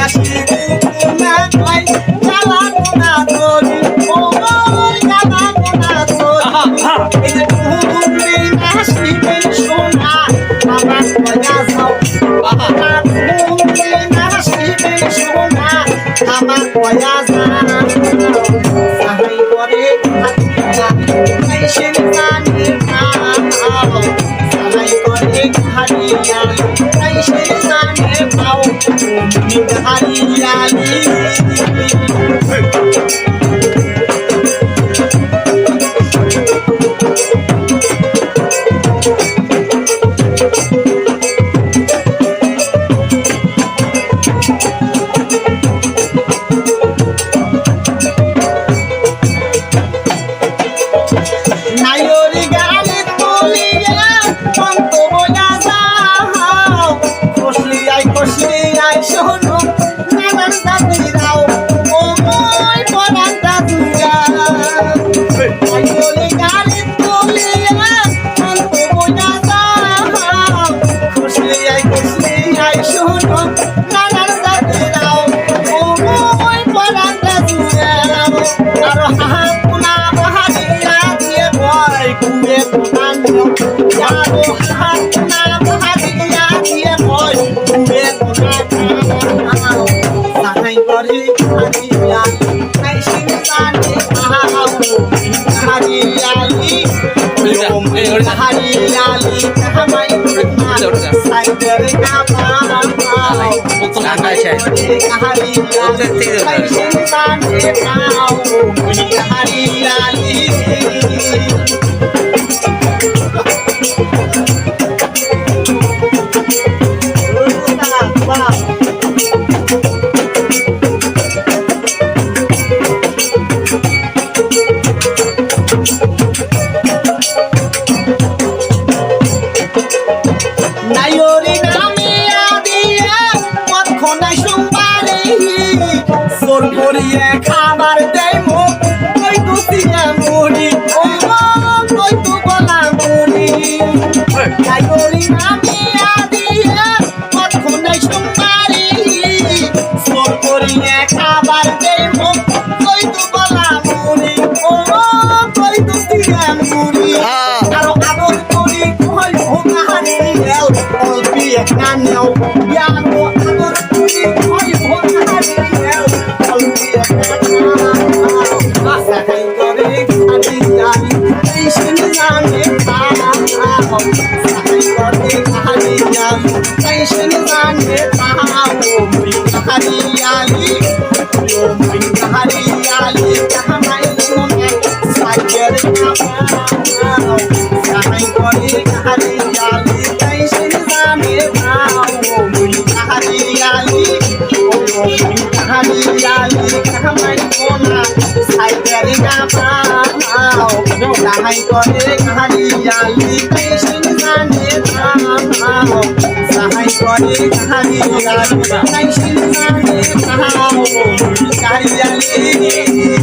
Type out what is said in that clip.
হাসি না কই জ্বালা না তোরি ও জ্বালা না তোরি এই যে তুমি হাসি সোনা আমার কয়া যাও তুমি হাসি সোনা আমার কয়া যাও সাহাই করে কাইশেন জানে পাও সাহাই করে হারিয়া কাইশেন জানে পাও হারিয়ালি নাইরি গালি তুলিয়া কন্ত বয়া যাও খুশলি আই শোনো নানান দাদি দাও ও মই পরান দাদুয়া নাইরি গালি তুলিয়া কন্ত বয়া যাও খুশলি আই শোনো নানান দাদি দাও ও মই পরান দাদুয়া আর হা কুয়ে কোনানো যাবো হাত না ভাবিয়া দিয়ে মই কুয়ে কোনানো সাহাই করে হারিয়া কাইশিন জানে পাও হারিয়ালি হারিয়ালি কামাই সাইকেল না পাও কাইশিন জানে পাও হারিয়ালি নাইরি নামে আদিয়া কতক্ষণাই সোমবারে জোর করিয়ে খাবার দেয় মুখ কই দুসিয়া মুড়ি ও কই তু বলা মুড়ি নাইরি নামে আদিয়া কতক্ষণাই সোমবারে জোর করিয়ে খাবার দেয় মুখ কই তু বলা মুড়ি ও কই দুসিয়া মুড়ি আরো আদর করি কই ভোগাহারি গেল অলপি একটা নেও ইয়ানো আদর করি কই ভোগাহারি গেল অলপি একটা নেও সাহাই করে হারিয়ালি কাইশিন জানে পাও সাহাই করে হারিয়ালি কাইশিন জানে পাও মুই হারিয়ালি কামাই সোনা সাইকেল না পাও সাহাই করে হারিয়ালি কাইশিন জানে পাও মুই হারিয়ালি কামাই সোনা সাইকেল না পাও সাহাই করে হারিয়ালি কাইশিন জানে পাও সাহাই করে হারিয়ালি কাইশিন জানে পাও হারিয়ালি